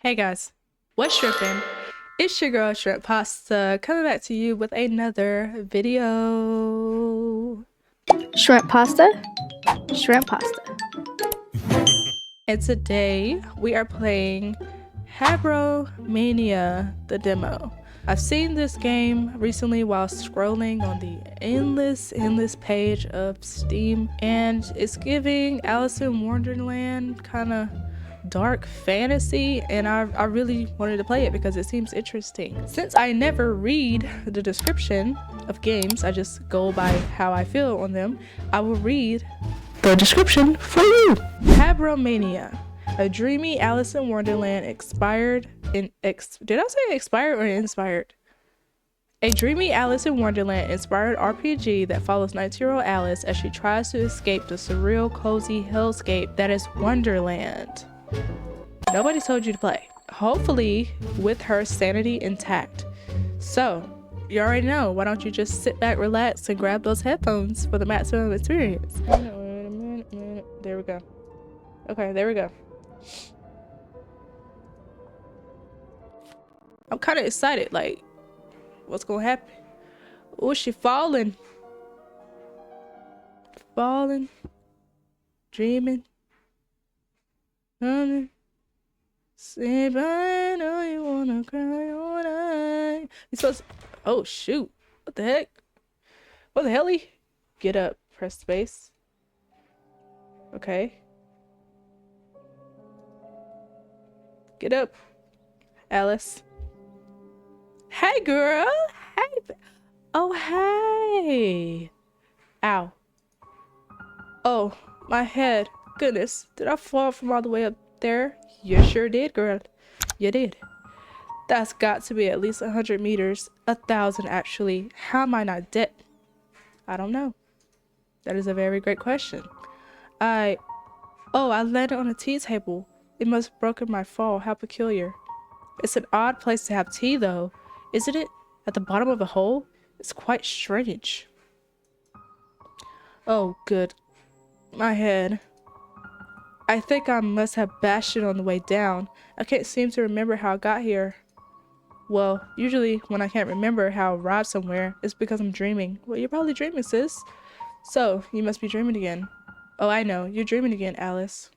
Hey guys, what's shrimping? It's your girl Shrimp Pasta coming back to you with another video. Shrimp pasta? Shrimp pasta. And today we are playing HABROMANIA, the demo. I've seen this game recently while scrolling on the endless page of Steam, and it's giving Alice in Wonderland kind of dark fantasy, and I really wanted to play it because it seems interesting. Since I never read the description of games, I just go by how I feel on them, I will read the description for you. HABROMANIA, a dreamy Alice in Wonderland did I say expired or inspired? A dreamy Alice in Wonderland inspired RPG that follows 19-year-old Alice as she tries to escape the surreal, cozy hellscape that is Wonderland. Nobody told you to play. Hopefully with her sanity intact. So, you already know. Why don't you just sit back, relax, and grab those headphones for the maximum experience? Wait a minute. There we go. Okay, there we go. I'm kind of excited. Like, what's gonna happen? Oh, she falling. Falling. Dreaming. Say bye, know you wanna cry all night. You supposed to... Oh shoot. What the heck? What the helly? Get up. Press space. Okay. Get up, Alice. Hey girl. Hey. Oh hey. Ow. Oh, my head. Goodness. Did I fall from all the way up there? You sure did, girl. You did. That's got to be at least 100 meters. 1,000 actually. How am I not dead? I don't know. That is a very great question. I landed on a tea table. It must have broken my fall. How peculiar. It's an odd place to have tea though, isn't it? At the bottom of a hole? It's quite strange. Oh, good. My head. I think I must have bashed it on the way down. I can't seem to remember how I got here. Well, usually when I can't remember how I arrived somewhere, it's because I'm dreaming. Well, you're probably dreaming, sis. So, you must be dreaming again. Oh, I know. You're dreaming again, Alice.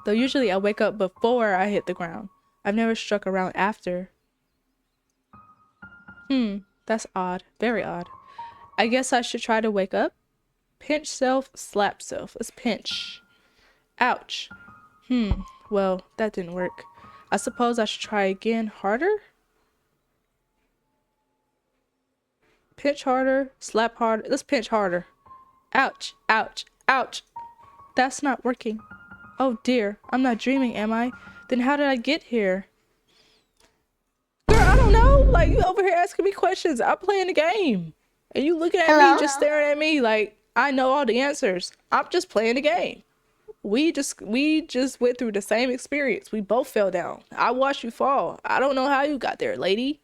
Though usually I wake up before I hit the ground. I've never struck around after. That's odd. Very odd. I guess I should try to wake up. Pinch self, slap self. Let's pinch. Ouch. Well, that didn't work. I suppose I should try again harder? Pinch harder, slap harder. Let's pinch harder. Ouch, ouch, ouch. That's not working. Oh dear, I'm not dreaming, am I? Then how did I get here? Girl, I don't know. Like, you over here asking me questions. I'm playing the game. And you looking at me, just staring at me like I know all the answers. I'm just playing the game. We just went through the same experience. We both fell down. I watched you fall. I don't know how you got there, lady.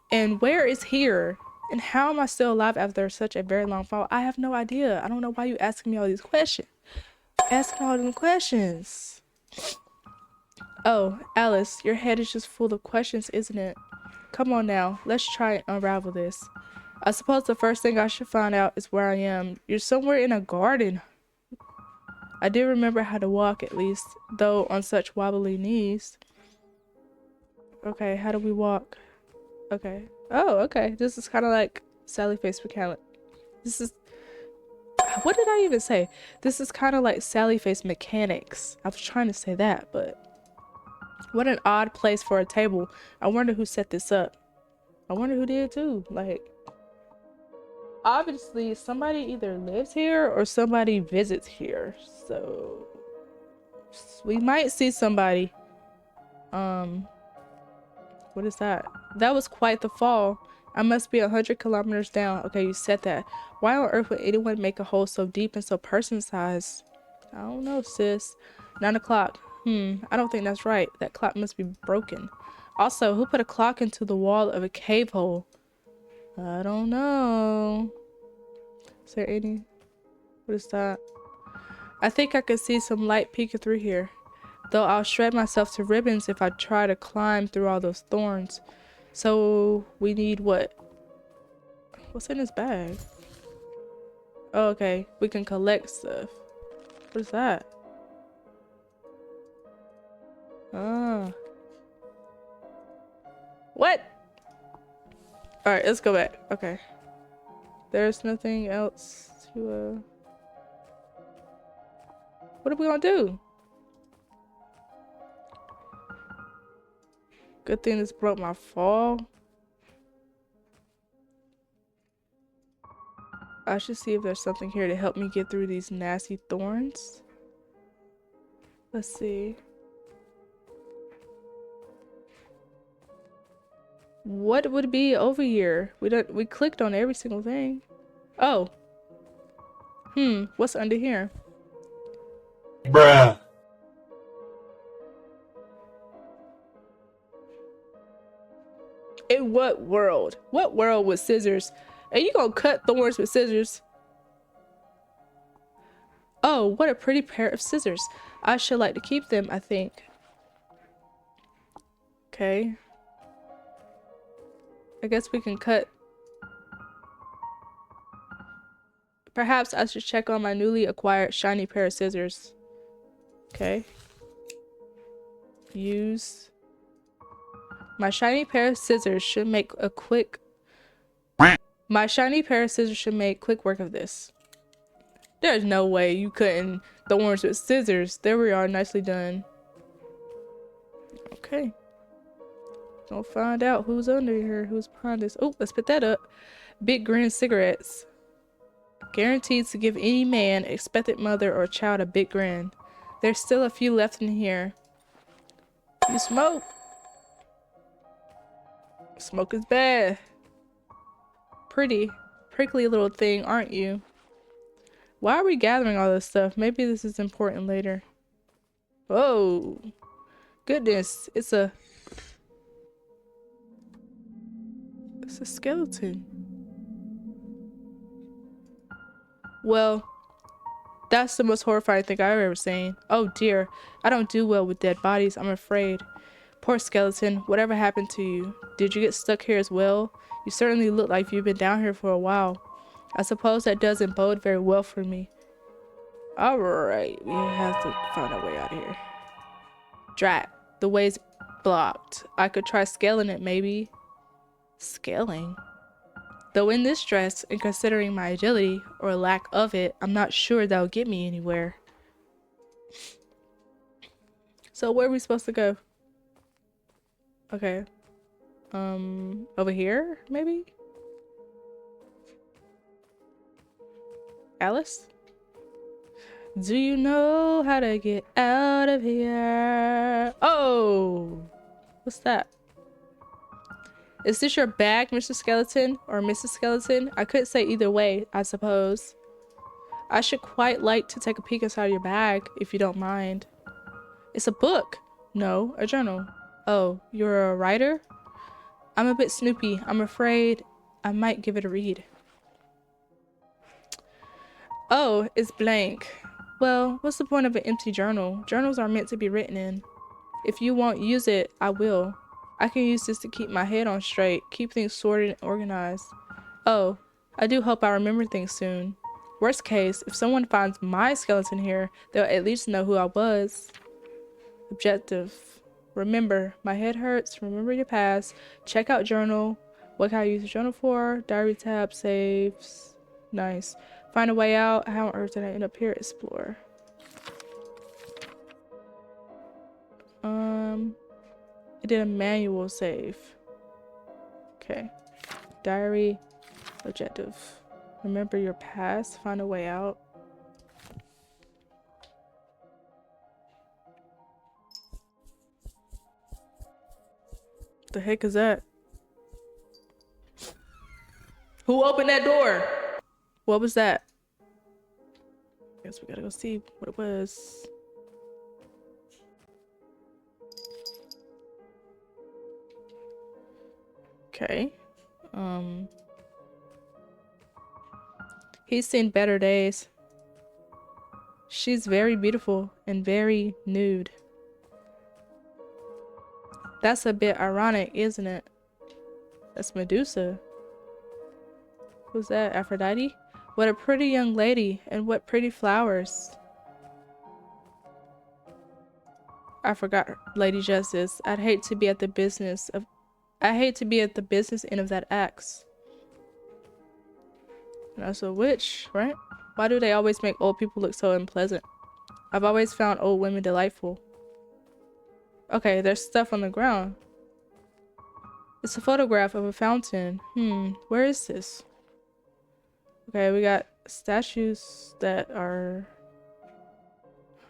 And where is here? And how am I still alive after such a very long fall? I have no idea. I don't know why you asking me all these questions. Asking all them questions. Oh, Alice, your head is just full of questions, isn't it? Come on now. Let's try and unravel this. I suppose the first thing I should find out is where I am. You're somewhere in a garden. I do remember how to walk at least, though on such wobbly knees. Okay, how do we walk? Okay. Oh, okay. This is kind of like Sally Face Mechanic. This is... What did I even say? This is kind of like Sally Face Mechanics. I was trying to say that, but... What an odd place for a table. I wonder who set this up. I wonder who did too. Like... Obviously, somebody either lives here or somebody visits here. So we might see somebody. What is that? That was quite the fall. I must be 100 kilometers down. Okay, you said that. Why on earth would anyone make a hole so deep and so person-sized? I don't know, sis. 9 o'clock. I don't think that's right. That clock must be broken. Also, who put a clock into the wall of a cave hole? I don't know. Is there any... What is that? I think I can see some light peeking through here. Though I'll shred myself to ribbons if I try to climb through all those thorns. So we need what? What's in this bag? Oh, okay. We can collect stuff. What is that? Ah. What? Alright, let's go back. Okay. There's nothing else to, What are we gonna do? Good thing this broke my fall. I should see if there's something here to help me get through these nasty thorns. Let's see. What would be over here? We clicked on every single thing. Oh. What's under here? Bruh. In what world? What world with scissors? Are you gonna cut thorns with scissors? Oh, what a pretty pair of scissors. I should like to keep them, I think. Okay. I guess we can cut. Perhaps I should check on my newly acquired shiny pair of scissors. Okay. Use. My shiny pair of scissors should make quick work of this. There's no way you cutting thorns with scissors. There we are, nicely done. Okay. Gonna find out who's under here, who's behind this. Oh, let's put that up. Big Grin cigarettes. Guaranteed to give any man, expected mother, or child a big grin. There's still a few left in here. You smoke? Smoke is bad. Pretty, prickly little thing, aren't you? Why are we gathering all this stuff? Maybe this is important later. Whoa. Goodness, it's a skeleton. Well, that's the most horrifying thing I've ever seen. Oh dear, I don't do well with dead bodies, I'm afraid. Poor skeleton, whatever happened to you? Did you get stuck here as well? You certainly look like you've been down here for a while. I suppose that doesn't bode very well for me. Alright, we have to find our way out of here. Drat, the way's blocked. I could try scaling it, maybe. Scaling? Though in this dress, and considering my agility, or lack of it, I'm not sure that'll get me anywhere. So where are we supposed to go? Okay. Over here, maybe? Alice? Do you know how to get out of here? Oh! What's that? Is this your bag, Mr. Skeleton? Or Mrs. Skeleton? I could say either way, I suppose. I should quite like to take a peek inside your bag, if you don't mind. It's a book. No, a journal. Oh, you're a writer? I'm a bit snoopy. I'm afraid I might give it a read. Oh, it's blank. Well, what's the point of an empty journal? Journals are meant to be written in. If you won't use it, I will. I can use this to keep my head on straight, keep things sorted and organized. Oh, I do hope I remember things soon. Worst case, if someone finds my skeleton here, they'll at least know who I was. Objective. Remember, my head hurts, remember your past, check out journal. What can I use the journal for? Diary tab, saves. Nice. Find a way out. How on earth did I end up here? Explore. I did a manual save. Okay. Diary. Objective. Remember your past. Find a way out. What the heck is that? Who opened that door? What was that? Guess we gotta go see what it was. Okay. He's seen better days. She's very beautiful and very nude. That's a bit ironic, isn't it? That's Medusa. Who's that? Aphrodite? What a pretty young lady, and what pretty flowers. I forgot Lady Justice. I hate to be at the business end of that axe. And also a witch, right? Why do they always make old people look so unpleasant? I've always found old women delightful. Okay, there's stuff on the ground. It's a photograph of a fountain. Where is this? Okay, we got statues that are...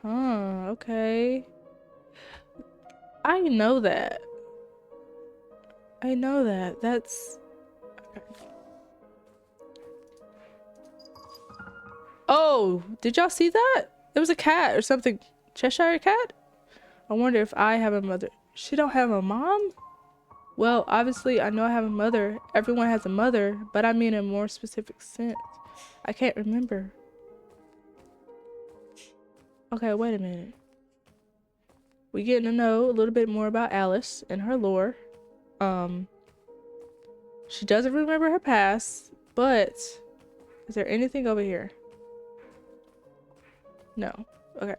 Huh, okay. I know that. That's... Okay. Oh, did y'all see that? There was a cat or something. Cheshire cat? I wonder if I have a mother. She don't have a mom? Well, obviously I know I have a mother. Everyone has a mother, but I mean in a more specific sense. I can't remember. Okay, wait a minute. We getting to know a little bit more about Alice and her lore. She doesn't remember her past, but is there anything over here? No. Okay.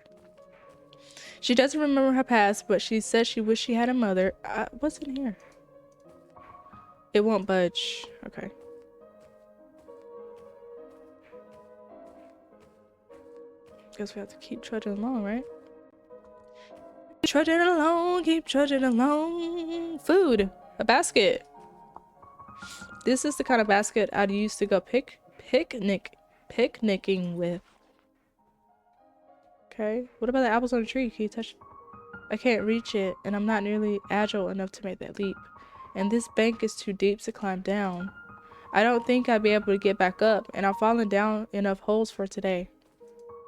She doesn't remember her past, but she says she wished she had a mother. What's in here? It won't budge. Okay. Guess we have to keep trudging along, right? Trudging along, keep trudging along. Food. A basket. This is the kind of basket I'd used to go picnicking with. Okay. What about the apples on the tree? Can you touch? I can't reach it, and I'm not nearly agile enough to make that leap. And this bank is too deep to climb down. I don't think I'd be able to get back up, and I've fallen down enough holes for today.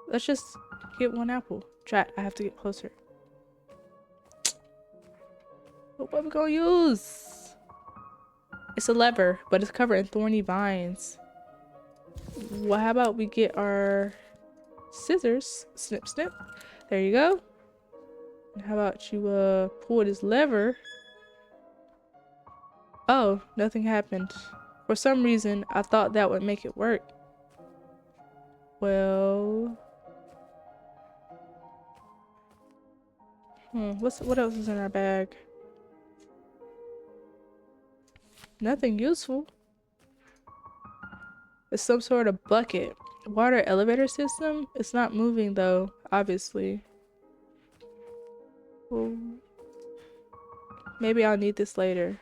Let's just get one apple. Drat, I have to get closer. What are we gonna use? It's a lever, but it's covered in thorny vines. Well, how about we get our scissors? Snip, snip. There you go. And how about you pull this lever? Oh, nothing happened. For some reason, I thought that would make it work. Well... what else is in our bag? Nothing useful. It's some sort of bucket. Water elevator system? It's not moving though, obviously. Well, maybe I'll need this later.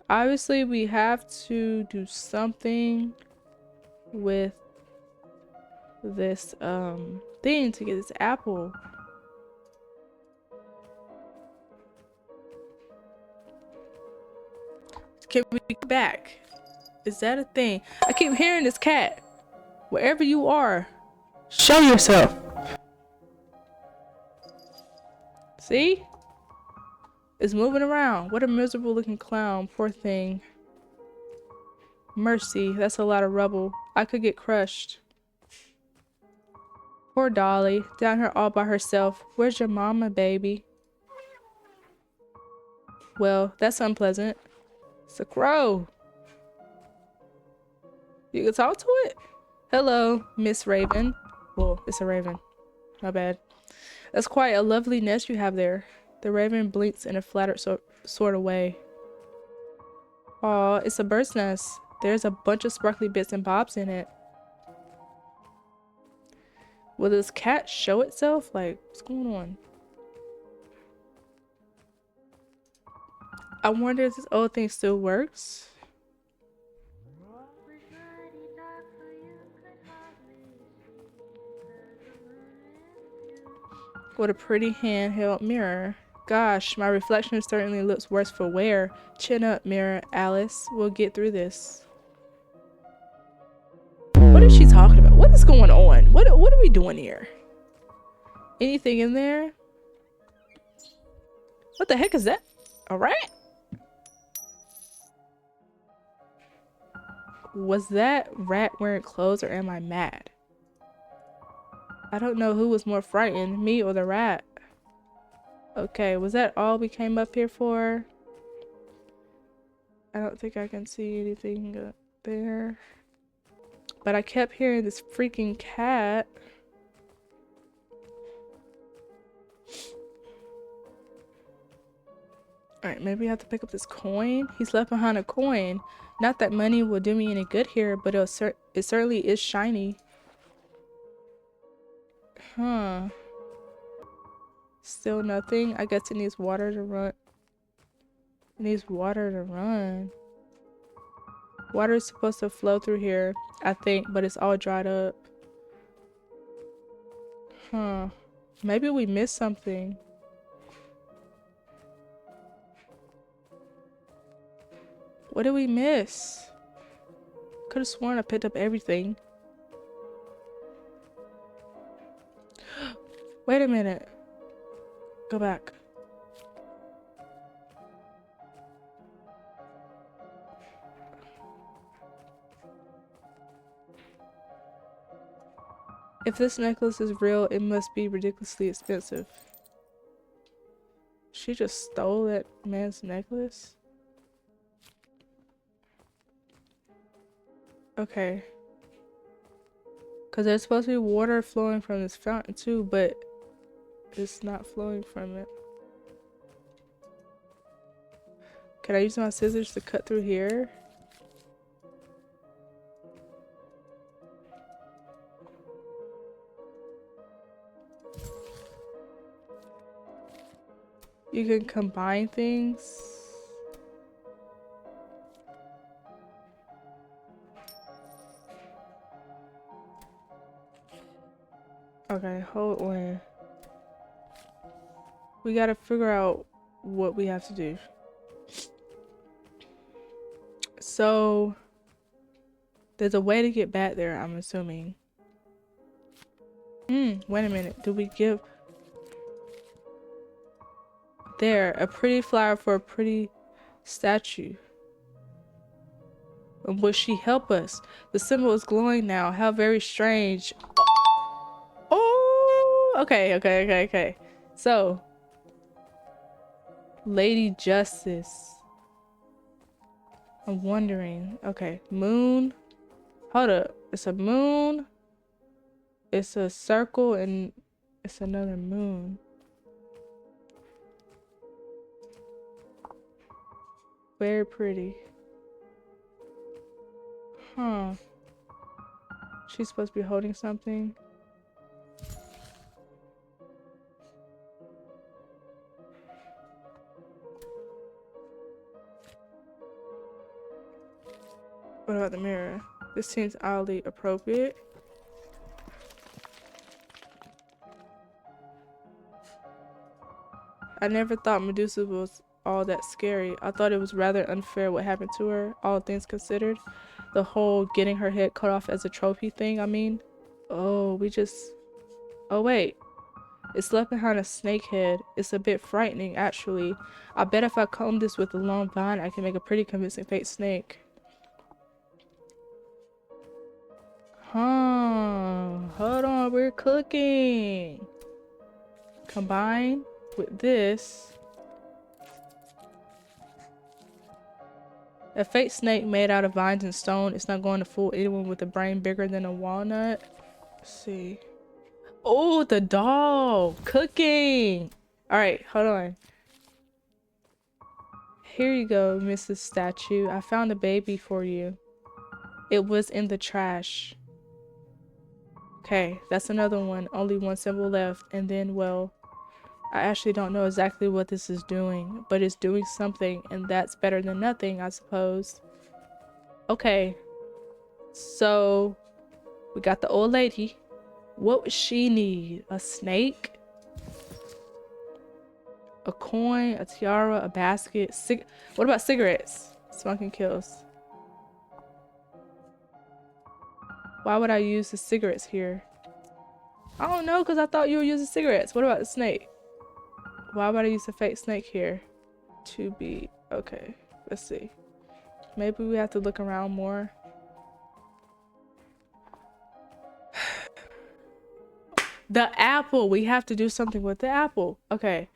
Obviously, we have to do something with this thing to get this apple. Can we get back? Is that a thing? I keep hearing this cat. Wherever you are, show yourself. See? It's moving around. What a miserable looking clown. Poor thing. Mercy, that's a lot of rubble. I could get crushed. Poor Dolly, down here all by herself. Where's your mama, baby? Well, that's unpleasant. It's a crow. You can talk to it? Hello, Miss Raven. Well, it's a raven. My bad. That's quite a lovely nest you have there. The raven blinks in a flattered sort of way. Aw, it's a bird's nest. There's a bunch of sparkly bits and bobs in it. Will this cat show itself? Like, what's going on? I wonder if this old thing still works. What a pretty handheld mirror. Gosh, my reflection certainly looks worse for wear. Chin up, mirror, Alice. We'll get through this. What is she talking about? What is going on? What are we doing here? Anything in there? What the heck is that? A rat? Was that rat wearing clothes or am I mad? I don't know who was more frightened, me or the rat. Okay, was that all we came up here for? I don't think I can see anything up there. But I kept hearing this freaking cat. Alright, maybe I have to pick up this coin. He's left behind a coin. Not that money will do me any good here, but it certainly is shiny. Huh. Still nothing. I guess it needs water to run. It needs water to run. Water is supposed to flow through here, I think, but it's all dried up. Huh. Maybe we missed something. What did we miss? Could have sworn I picked up everything. Wait a minute. Go back. If this necklace is real, it must be ridiculously expensive. She just stole that man's necklace? Okay. Because there's supposed to be water flowing from this fountain too, but it's not flowing from it. Can I use my scissors to cut through here? You can combine things. Okay, hold on. We gotta figure out what we have to do. So, there's a way to get back there, I'm assuming. Wait a minute. Do we give... There, a pretty flower for a pretty statue. And will she help us? The symbol is glowing now. How very strange. Oh, okay. So, Lady Justice. I'm wondering. Okay, moon. Hold up. It's a moon. It's a circle and it's another moon. Very pretty. Huh. She's supposed to be holding something. What about the mirror? This seems oddly appropriate. I never thought Medusa was all that scary. I thought it was rather unfair what happened to her, all things considered. The whole getting her head cut off as a trophy thing, I mean. Oh, oh wait. It's left behind a snake head. It's a bit frightening, actually. I bet if I comb this with a long vine, I can make a pretty convincing fake snake. Huh. Hold on, we're cooking. Combine with this. A fake snake made out of vines and stone. It's not going to fool anyone with a brain bigger than a walnut. Let's see. Oh, the doll. Cooking. All right, hold on. Here you go, Mrs. Statue. I found a baby for you. It was in the trash. Okay, that's another one. Only one symbol left. And then, well, I actually don't know exactly what this is doing, but it's doing something, and that's better than nothing, I suppose. Okay, so we got the old lady. What would she need? A snake? A coin? A tiara? A basket? What about cigarettes? Smoking kills. Why would I use the cigarettes here? I don't know, because I thought you were using cigarettes. What about the snake? Why would I use a fake snake here? To be... Okay, let's see. Maybe we have to look around more. The apple! We have to do something with the apple. Okay.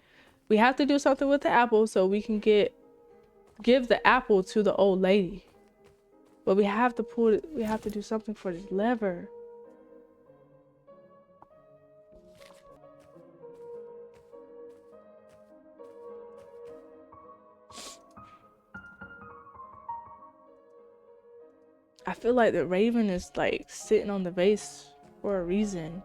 We have to do something with the apple so we can give the apple to the old lady. But we have to pull it. We have to do something for the lever. I feel like the raven is like sitting on the vase for a reason.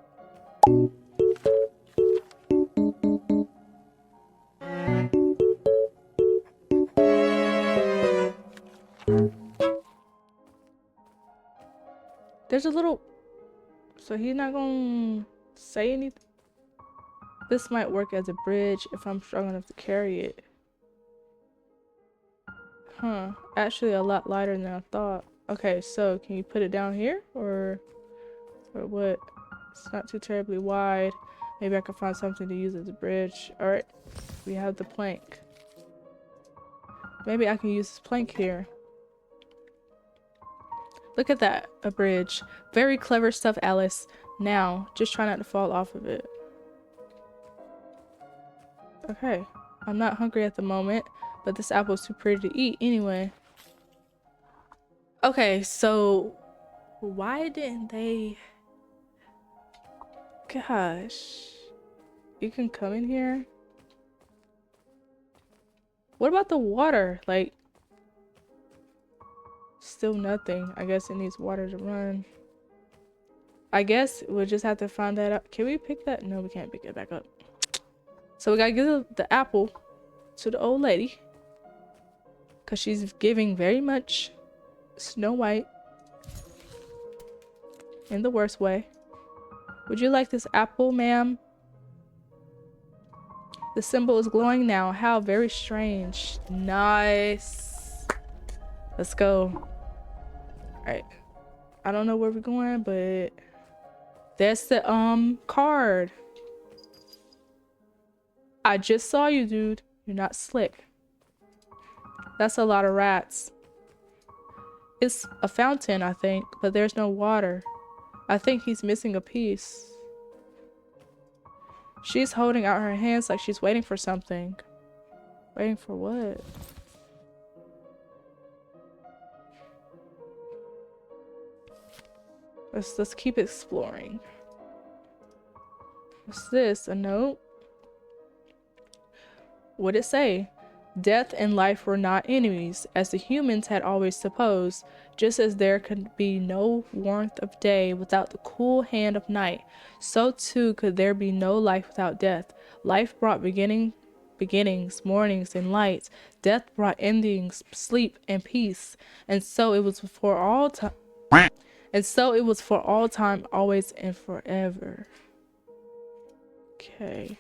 There's a little, so he's not gonna say anything. This might work as a bridge if I'm strong enough to carry it. Huh, actually a lot lighter than I thought. Okay, so can you put it down here or what? It's not too terribly wide. Maybe I can find something to use as a bridge. All right, we have the plank. Maybe I can use this plank here. Look at that, a bridge. Very clever stuff, Alice. Now, just try not to fall off of it. Okay, I'm not hungry at the moment, but this apple's too pretty to eat anyway. Okay, so why didn't they... Gosh, you can come in here. What about the water? Like, still nothing. I guess it needs water to run. I guess we'll just have to find that out. Can we pick that? No, we can't pick it back up. So we gotta give the apple to the old lady because she's giving very much Snow White in the worst way. Would you like this apple, ma'am? The symbol is glowing now. How very strange. Nice. Let's go. All right. I don't know where we're going, but there's the card. I just saw you, dude. You're not slick. That's a lot of rats. It's a fountain, I think, but there's no water. I think he's missing a piece. She's holding out her hands like she's waiting for something. Waiting for what? Let's keep exploring. What's this? A note? What'd it say? Death and life were not enemies, as the humans had always supposed, just as there could be no warmth of day without the cool hand of night, so too could there be no life without death. Life brought beginnings, mornings, and lights. Death brought endings, sleep, and peace. And so it was for all time. And so it was for all time, always and forever. Okay.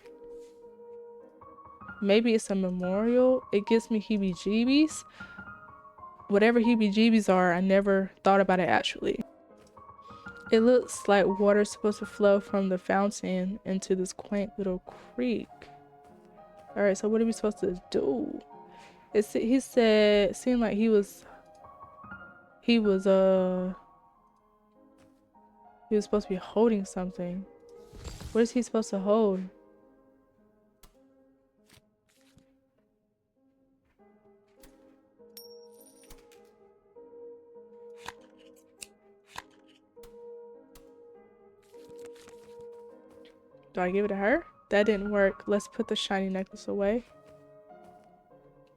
Maybe it's a memorial. It gives me heebie-jeebies. Whatever heebie-jeebies are, I never thought about it actually. It looks like water's supposed to flow from the fountain into this quaint little creek. Alright, so what are we supposed to do? He said, it seemed like he was supposed to be holding something. What is he supposed to hold? Do I give it to her? That didn't work. Let's put the shiny necklace away.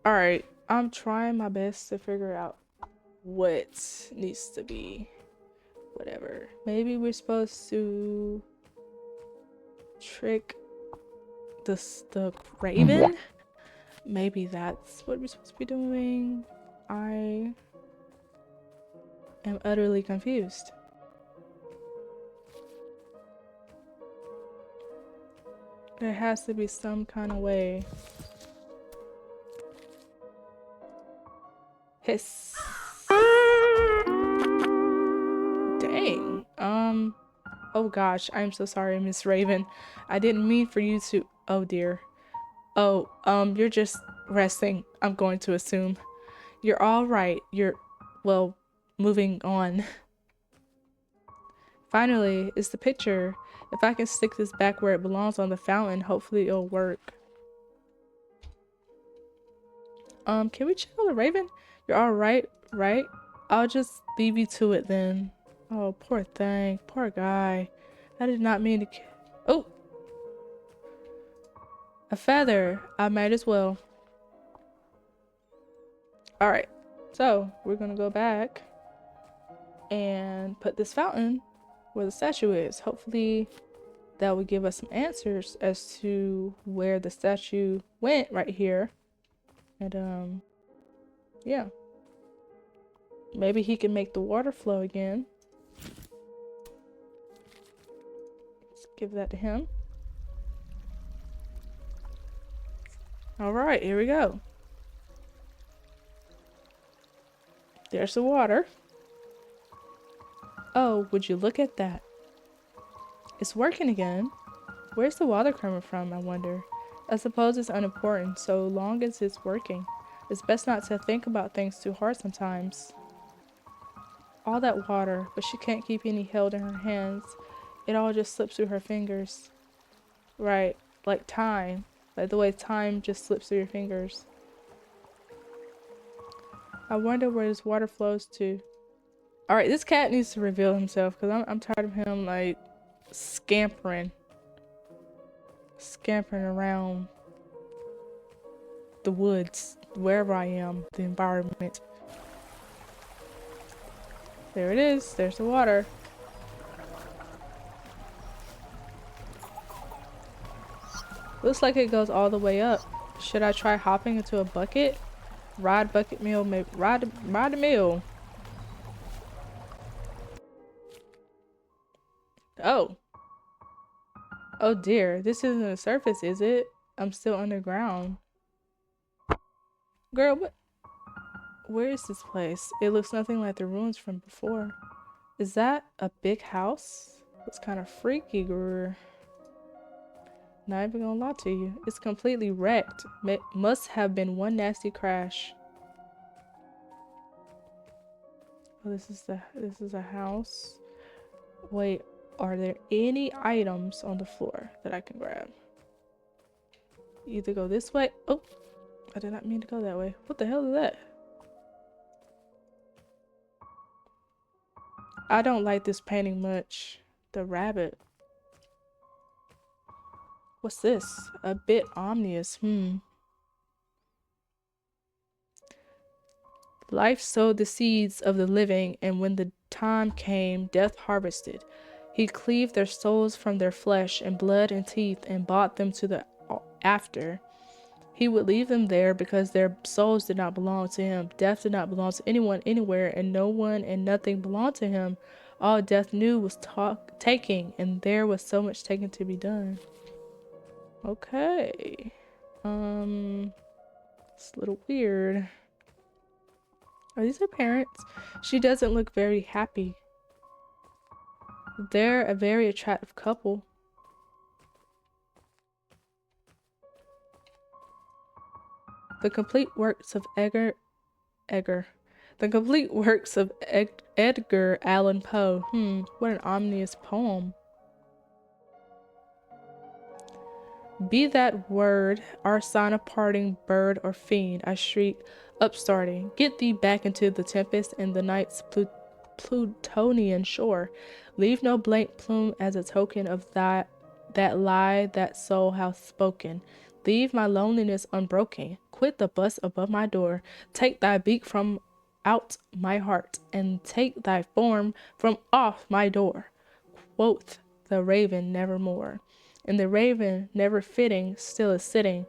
Alright, I'm trying my best to figure out what needs to be whatever. Maybe we're supposed to trick the raven? Maybe that's what we're supposed to be doing. I am utterly confused. There has to be some kind of way. Hiss. Dang. Oh gosh, I'm so sorry, Miss Raven. I didn't mean for you to. Oh dear. Oh, you're just resting, I'm going to assume. You're all right. Well, moving on. Finally, it's the picture. If I can stick this back where it belongs on the fountain, hopefully it'll work. Can we check on the Raven? You're all right, right? I'll just leave you to it then. Oh, poor thing. Poor guy. I did not mean to oh! A feather. I might as well. Alright. So, we're gonna go back and put this fountain where the statue is. Hopefully that will give us some answers as to where the statue went right here. And yeah. Maybe he can make the water flow again. Let's give that to him. Alright, here we go. There's the water. Oh, would you look at that? It's working again. Where's the water coming from, I wonder? I suppose it's unimportant, so long as it's working. It's best not to think about things too hard sometimes. All that water, but she can't keep any held in her hands. It all just slips through her fingers. Right, like time. Like the way time just slips through your fingers. I wonder where this water flows to. Alright, this cat needs to reveal himself because I'm tired of him like scampering around the woods, wherever I am, the environment. There it is. There's the water. Looks like it goes all the way up. Should I try hopping into a bucket? Ride bucket meal, maybe ride the mill. Oh. Oh dear, this isn't the surface, is it? I'm still underground. Girl, what? Where is this place? It looks nothing like the ruins from before. Is that a big house? It's kind of freaky, girl. Not even gonna lie to you. It's completely wrecked. Must have been one nasty crash. Oh, this is a house. Wait, are there any items on the floor that I can grab? Either go this way. Oh, I did not mean to go that way. What the hell is that? I don't like this painting much. The rabbit. What's this? A bit ominous. Life sowed the seeds of the living, and when the time came, death harvested. He cleaved their souls from their flesh and blood and teeth and brought them to the after. He would leave them there because their souls did not belong to him. Death did not belong to anyone anywhere, and no one and nothing belonged to him. All death knew was taking, and there was so much taking to be done. Okay. It's a little weird. Are these her parents? She doesn't look very happy. They're a very attractive couple. The complete works of Edgar Allan Poe. What an ominous poem. Be that word our sign of parting, bird or fiend, I shriek, upstarting. Get thee back into the tempest and the night's Plutonian shore. Leave no blank plume as a token of that lie that soul hath spoken. Leave my loneliness unbroken. Quit the bust above my door. Take thy beak from out my heart, and take thy form from off my door. Quoth the raven nevermore. And the raven, never fitting, still is sitting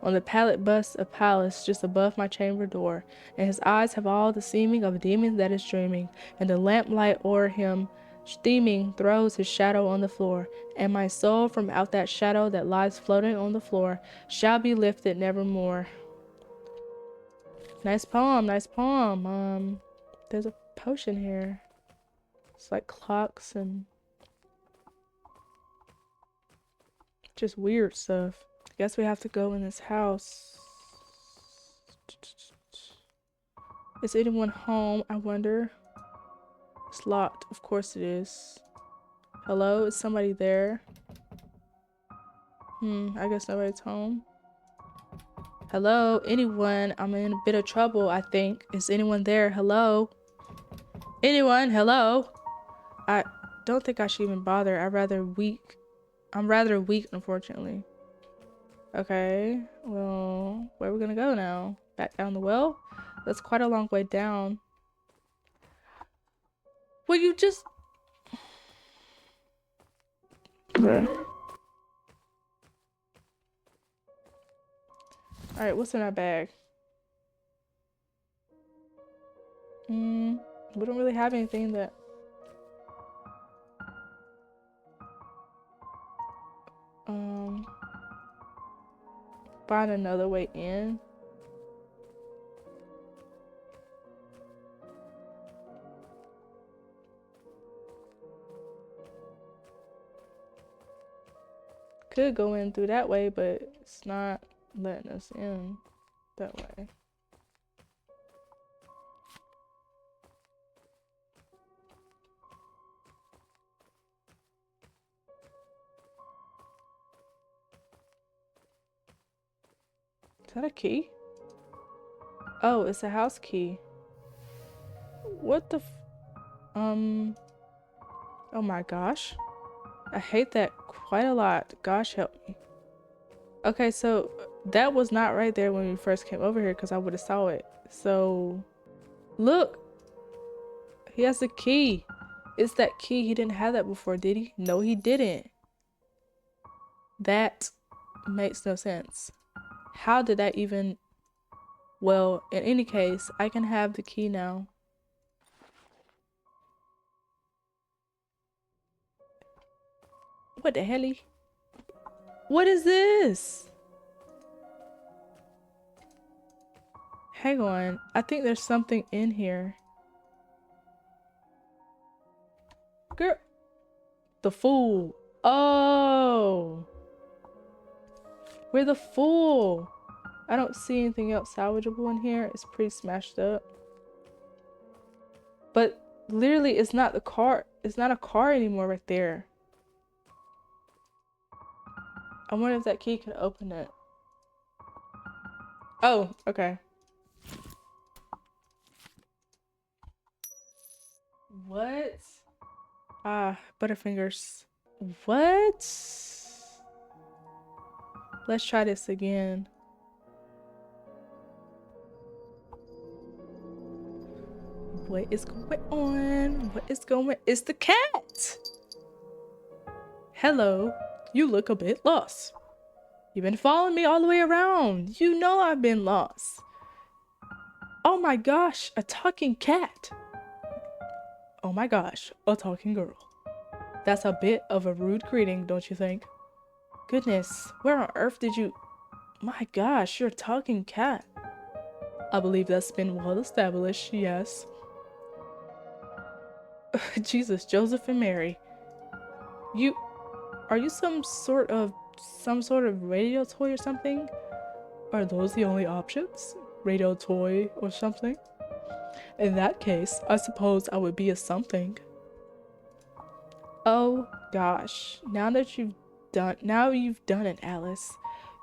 on the pallet bust of palace just above my chamber door, and his eyes have all the seeming of a demon that is dreaming, and the lamplight o'er him steaming throws his shadow on the floor, and my soul from out that shadow that lies floating on the floor shall be lifted nevermore. Nice poem, nice poem. There's a potion here. It's like clocks and just weird stuff. I guess we have to go in this house. Is anyone home? I wonder. It's locked. Of course it is. Hello? Is somebody there? I guess nobody's home. Hello? Anyone? I'm in a bit of trouble, I think. Is anyone there? Hello? Anyone? Hello? I don't think I should even bother. I'm rather weak, unfortunately. Okay, well, where are we gonna go now? Back down the well? That's quite a long way down. Will you just... Bruh. Alright, what's in our bag? We don't really have anything that... Find another way in. Could go in through that way, but it's not letting us in that way. Is that a key? Oh, it's a house key. What the oh my gosh. I hate that quite a lot. Gosh help me. Okay, so that was not right there when we first came over here because I would have saw it. So look, he has a key. It's that key. He didn't have that before, did he? No, he didn't. That makes no sense. How did that even... Well, in any case, I can have the key now. What the helly? What is this? Hang on. I think there's something in here. Girl. The fool. Oh. We're the fool. I don't see anything else salvageable in here. It's pretty smashed up. But literally, it's not the car. It's not a car anymore right there. I wonder if that key can open it. Oh, okay. What? Ah, Butterfingers. What? Let's try this again. What is going on? What is going... It's the cat! Hello. You look a bit lost. You've been following me all the way around. You know I've been lost. Oh my gosh, a talking cat. Oh my gosh, a talking girl. That's a bit of a rude greeting, don't you think? Goodness, where on earth did you... My gosh, you're a talking cat. I believe that's been well established, yes. Jesus, Joseph and Mary. Are you some sort of radio toy or something? Are those the only options? Radio toy or something? In that case, I suppose I would be a something. Oh gosh, now you've done it, Alice.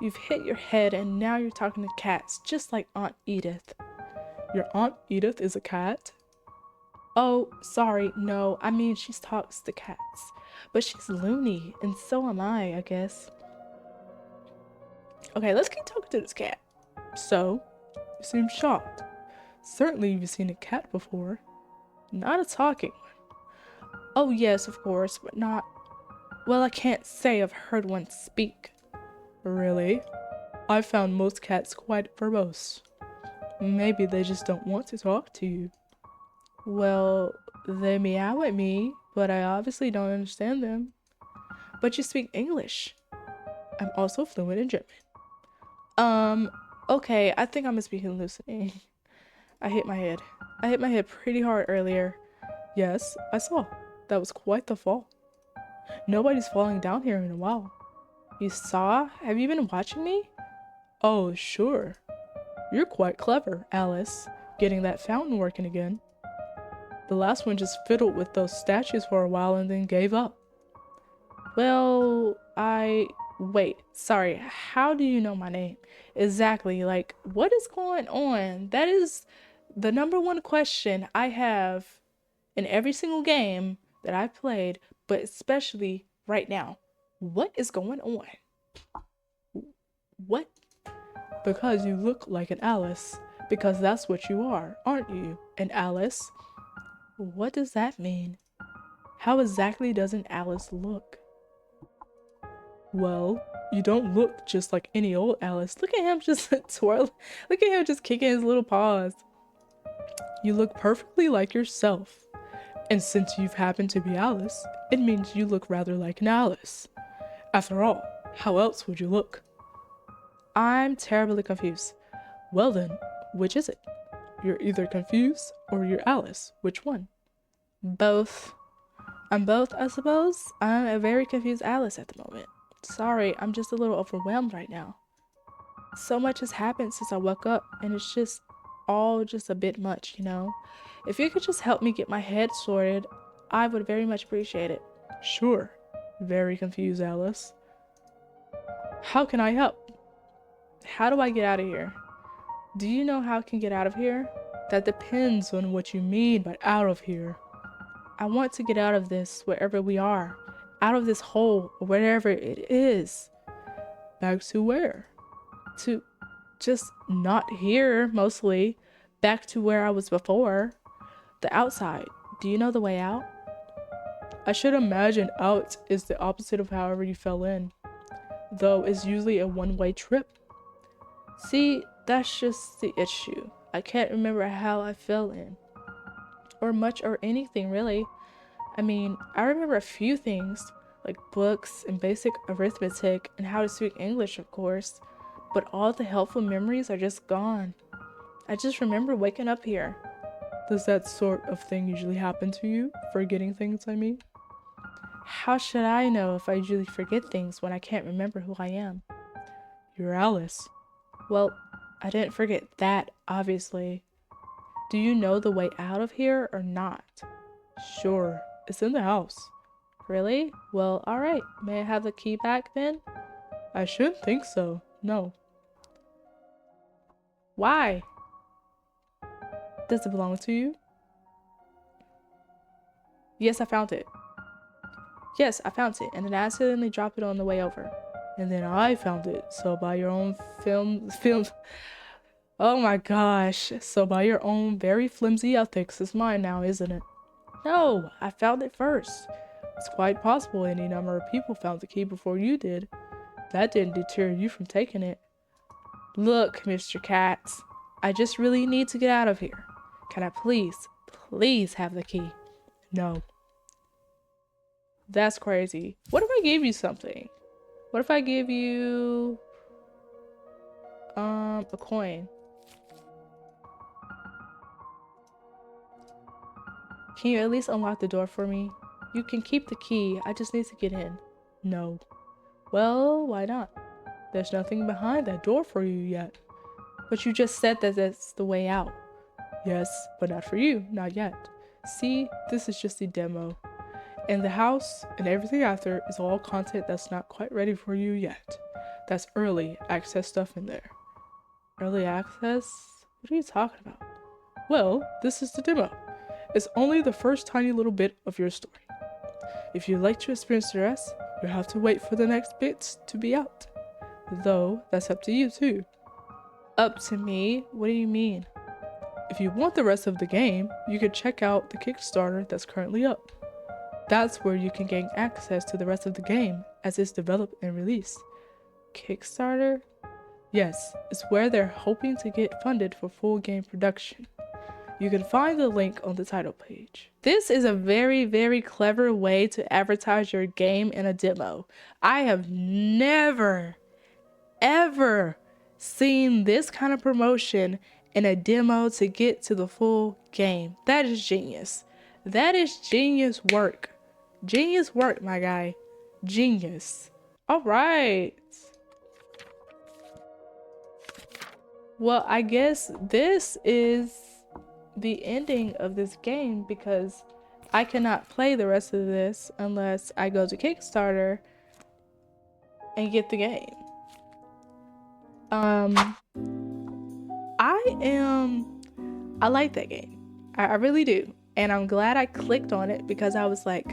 You've hit your head and now you're talking to cats, just like Aunt Edith. Your Aunt Edith is a cat? Oh, sorry, no, I mean she talks to cats. But she's loony, and so am I guess. Okay, let's keep talking to this cat. So, you seem shocked. Certainly you've seen a cat before. Not a talking one. Oh yes, of course, but not... Well, I can't say I've heard one speak. Really? I've found most cats quite verbose. Maybe they just don't want to talk to you. Well, they meow at me, but I obviously don't understand them. But you speak English. I'm also fluent in German. Okay, I think I must be hallucinating. I hit my head. I hit my head pretty hard earlier. Yes, I saw. That was quite the fall. Nobody's falling down here in a while. You saw? Have you been watching me? Oh, sure. You're quite clever, Alice, getting that fountain working again. The last one just fiddled with those statues for a while and then gave up. Well, Wait, sorry, how do you know my name? Exactly, like, what is going on? That is the number one question I have in every single game that I've played, but especially right now. What is going on? What? Because you look like an Alice. Because that's what you are, aren't you? An Alice? What does that mean? How exactly does an Alice look? Well, you don't look just like any old Alice. Look at him just twirl. Look at him just kicking his little paws. You look perfectly like yourself. And since you've happened to be Alice, it means you look rather like an Alice. After all, how else would you look? I'm terribly confused. Well then, which is it? You're either confused or you're Alice. Which one? Both. I'm both, I suppose. I'm a very confused Alice at the moment. Sorry, I'm just a little overwhelmed right now. So much has happened since I woke up, and it's just all just a bit much, you know? If you could just help me get my head sorted, I would very much appreciate it. Sure. Very confused, Alice. How can I help? How do I get out of here? Do you know how I can get out of here? That depends on what you mean by out of here. I want to get out of this wherever we are. Out of this hole, or whatever it is. Back to where? To just not here, mostly. Back to where I was before. The outside. Do you know the way out? I should imagine out is the opposite of however you fell in. Though it's usually a one-way trip. See, that's just the issue. I can't remember how I fell in. Or much or anything, really. I mean, I remember a few things, like books and basic arithmetic and how to speak English, of course. But all the helpful memories are just gone. I just remember waking up here. Does that sort of thing usually happen to you? Forgetting things, I mean? How should I know if I usually forget things when I can't remember who I am? You're Alice. Well, I didn't forget that, obviously. Do you know the way out of here or not? Sure, it's in the house. Really? Well, alright. May I have the key back then? I shouldn't think so. No. Why? Does it belong to you? Yes, I found it. Yes, I found it, and then I accidentally dropped it on the way over. And then I found it, so by your own film. Oh my gosh. So by your own very flimsy ethics, it's mine now, isn't it? No, I found it first. It's quite possible any number of people found the key before you did. That didn't deter you from taking it. Look, Mr. Katz, I just really need to get out of here. Can I please have the key? No. That's crazy. What if I gave you something? What if I give you a coin? Can you at least unlock the door for me? You can keep the key, I just need to get in. No. Well, why not? There's nothing behind that door for you yet. But you just said that that's the way out. Yes, but not for you, not yet. See, this is just a demo. And the house and everything after is all content that's not quite ready for you yet. That's early access stuff in there. Early access? What are you talking about? Well, this is the demo. It's only the first tiny little bit of your story. If you'd like to experience the rest, you'll have to wait for the next bits to be out. Though, that's up to you too. Up to me? What do you mean? If you want the rest of the game, you can check out the Kickstarter that's currently up. That's where you can gain access to the rest of the game as it's developed and released. Kickstarter? Yes, it's where they're hoping to get funded for full game production. You can find the link on the title page. This is a very, very clever way to advertise your game in a demo. I have never, ever seen this kind of promotion in a demo to get to the full game. That is genius. That is genius work. Genius work, my guy. Genius. All right. Well, I guess this is the ending of this game because I cannot play the rest of this unless I go to Kickstarter and get the game. I like that game. I really do. And I'm glad I clicked on it because I was like,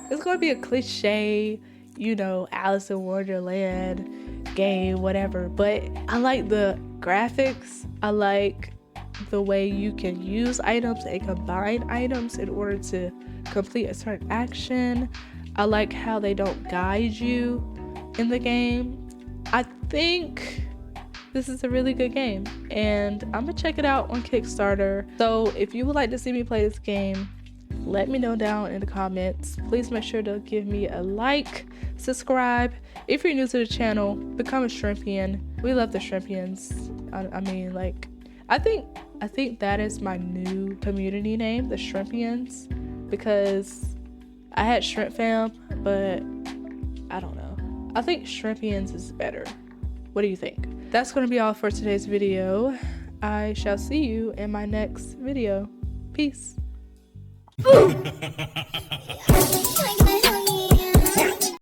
it's gonna be a cliche, you know, Alice in Wonderland game, whatever. But I like the graphics. I like the way you can use items and combine items in order to complete a certain action. I like how they don't guide you in the game. I think this is a really good game and I'm gonna check it out on Kickstarter. So if you would like to see me play this game, let me know down in the comments. Please make sure to give me a like, subscribe. If you're new to the channel, become a Shrimpian. We love the Shrimpians. I mean, like, I think that is my new community name, the Shrimpians, because I had Shrimp Fam, but I don't know. I think Shrimpians is better. What do you think? That's going to be all for today's video. I shall see you in my next video. Peace.